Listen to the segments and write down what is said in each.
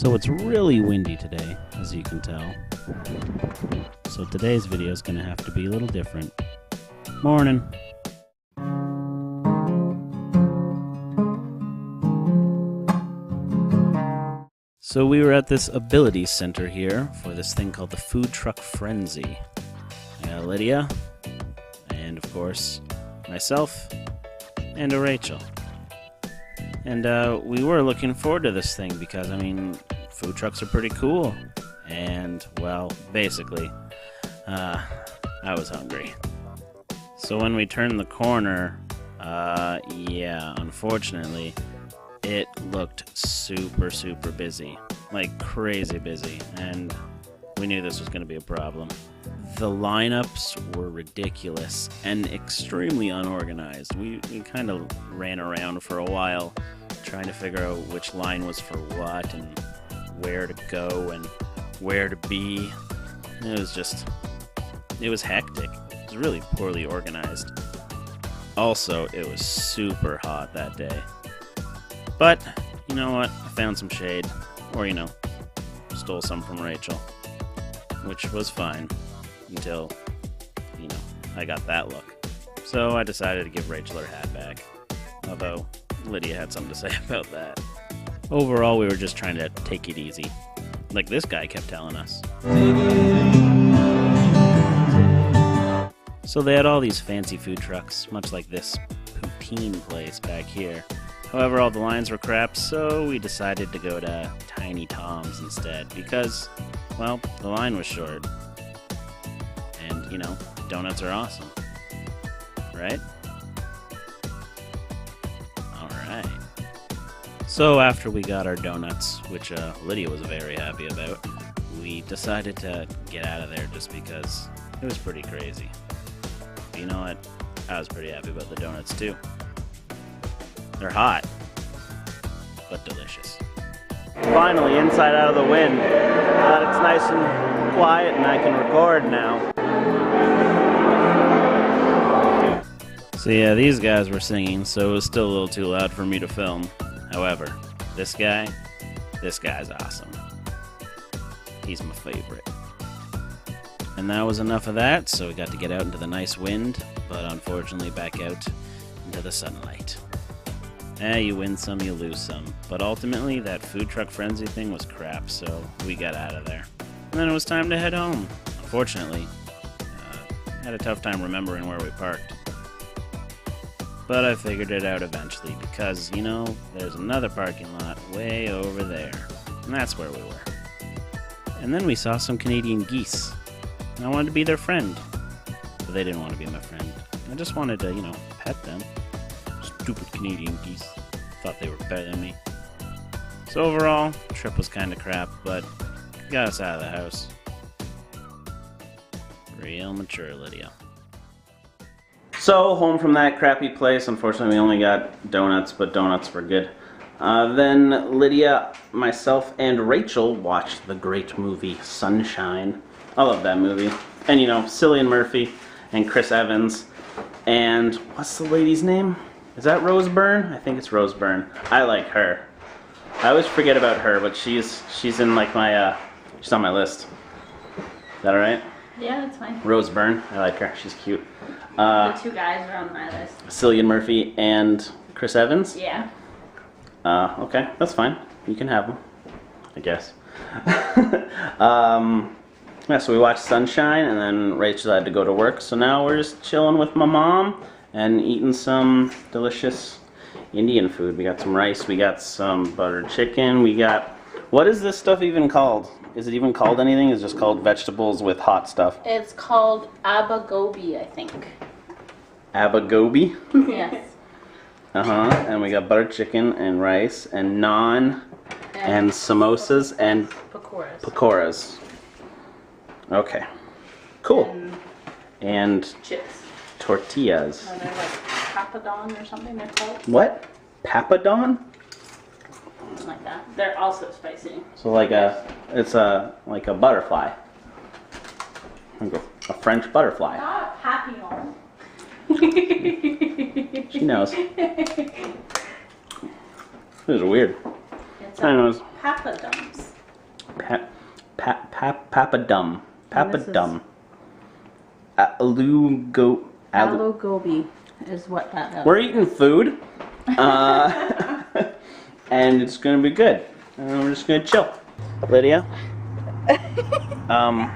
So it's really windy today, as you can tell. So today's video is going to have to be a little different. Morning. So we were at this ability center here for this thing called the Food Truck Frenzy. Lydia, and of course myself, and Rachel. And we were looking forward to this thing because, I mean, food trucks are pretty cool. And, well, basically, I was hungry. So when we turned the corner, yeah, unfortunately, it looked super busy. Like, crazy busy. And we knew this was going to be a problem. The lineups were ridiculous and extremely unorganized. We kind of ran around for a while trying to figure out which line was for what and where to go and where to be. It was hectic. It was really poorly organized. Also, it was super hot that day. But, you know what? I found some shade. Or, you know, stole some from Rachel. Which was fine. Until, you know, I got that look. So I decided to give Rachel her hat back. Although, Lydia had something to say about that. Overall, we were just trying to take it easy. Like this guy kept telling us. So they had all these fancy food trucks, much like this poutine place back here. However, all the lines were crap, so we decided to go to Tiny Tom's instead. Because, well, the line was short. And, you know, donuts are awesome. Right? Alright. So after we got our donuts, which Lydia was very happy about, we decided to get out of there just because it was pretty crazy. But you know what? I was pretty happy about the donuts too. They're hot, but delicious. Finally, inside out of the wind. Glad it's nice and quiet and I can record now. So yeah, these guys were singing, so it was still a little too loud for me to film. However, this guy's awesome. He's my favorite. And that was enough of that, so we got to get out into the nice wind, but unfortunately back out into the sunlight. You win some, you lose some. But ultimately, that food truck frenzy thing was crap, so we got out of there. And then it was time to head home. Unfortunately, I had a tough time remembering where we parked. But I figured it out eventually, because, you know, there's another parking lot way over there. And that's where we were. And then we saw some Canadian geese. And I wanted to be their friend. But they didn't want to be my friend. I just wanted to, you know, pet them. Stupid Canadian geese. Thought they were better than me. So overall, the trip was kind of crap, but got us out of the house. Real mature, Lydia. So, home from that crappy place. Unfortunately, we only got donuts, but donuts were good. Then Lydia, myself, and Rachel watched the great movie Sunshine. I love that movie. And, you know, Cillian Murphy and Chris Evans. And what's the lady's name? Is that Rose Byrne? I think it's Rose Byrne. I like her. I always forget about her, but she's in like my she's on my list. Is that alright? Yeah, that's fine. Rose Byrne. I like her. She's cute. The two guys are on my list. Cillian Murphy and Chris Evans? Yeah. Okay, that's fine. You can have them, I guess. Yeah, so we watched Sunshine, and then Rachel had to go to work, so now we're just chilling with my mom and eating some delicious Indian food. We got some rice, we got some buttered chicken, we got... What is this stuff even called? Is it even called anything? It's just called vegetables with hot stuff. It's called abagobi, I think. Abagobi? Yes. And we got buttered chicken and rice and naan and samosas and pakoras. Okay. Cool. And chips. Tortillas. No, they're like papadon or something they're called. What? Papadon? Something like that. They're also spicy. So like it's like a butterfly. Like a French butterfly. Not a papillon. She knows. This is weird. It's I know. papadums. Papadum. Papadum. Aloe gobi is what that is. We're eating food. And it's gonna be good. And we're just gonna chill. Lydia? I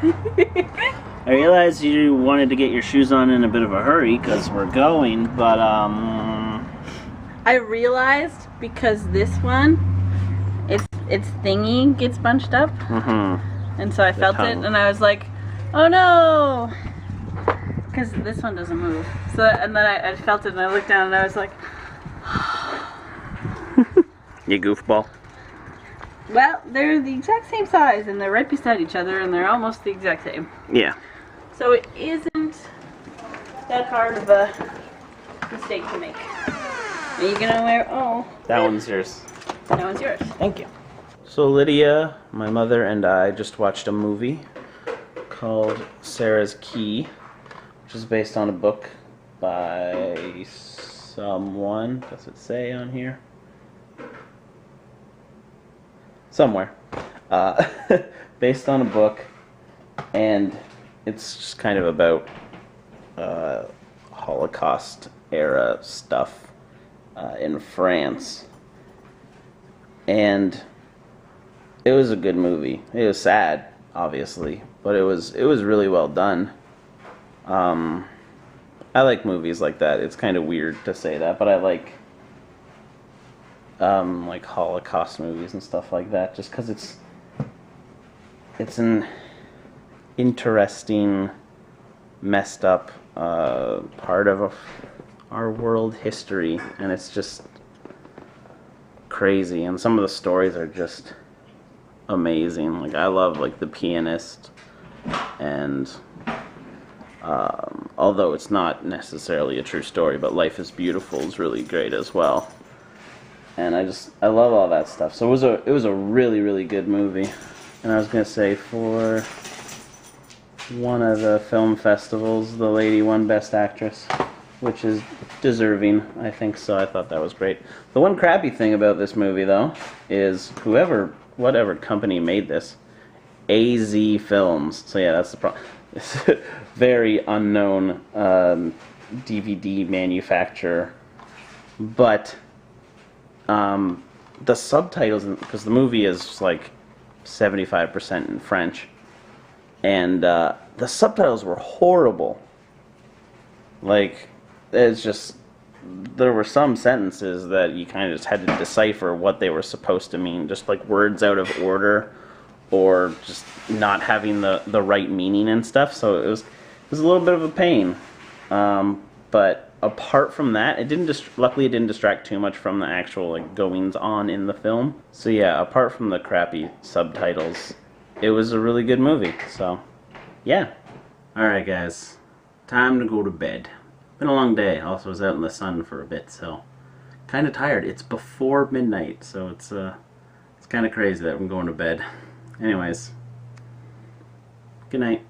realized you wanted to get your shoes on in a bit of a hurry because we're going, but I realized because this one, its thingy gets bunched up, and so I felt it, and I was like, "Oh no!" Because this one doesn't move. So and then I felt it, and I looked down, and I was like, you goofball. "Well, they're the exact same size, and they're right beside each other, and they're almost the exact same." Yeah. So it isn't that hard of a mistake to make. Are you gonna wear? Oh. That one's yours. That one's yours. Thank you. So Lydia, my mother, and I just watched a movie called Sarah's Key, which is based on a book by someone. Does it say on here? Somewhere. Based on a book, and it's just kind of about Holocaust era stuff in France. And it was a good movie. It was sad, obviously, but it was really well done. I like movies like that. It's kind of weird to say that, but I like Holocaust movies and stuff like that, just because it's an interesting, messed up part of our world history, and it's just crazy, and some of the stories are just amazing. Like, I love like The Pianist, and although it's not necessarily a true story, but Life is Beautiful is really great as well. And I love all that stuff. So it was a really, really good movie. And I was gonna say, for one of the film festivals, the lady won Best Actress, which is deserving, I think. So I thought that was great. The one crappy thing about this movie, though, is whatever company made this, AZ Films. So yeah, that's the problem. It's a very unknown DVD manufacturer, but the subtitles, because the movie is like 75% in French, and the subtitles were horrible. Like, it's just, there were some sentences that you kind of just had to decipher what they were supposed to mean, just like words out of order, or just not having the right meaning and stuff. So it was a little bit of a pain. But apart from that, luckily it didn't distract too much from the actual like goings on in the film. So yeah, apart from the crappy subtitles, it was a really good movie. So yeah. Alright guys, time to go to bed. Been a long day. Also was out in the sun for a bit, so kind of tired. It's before midnight, so it's kind of crazy that I'm going to bed. Anyways, good night.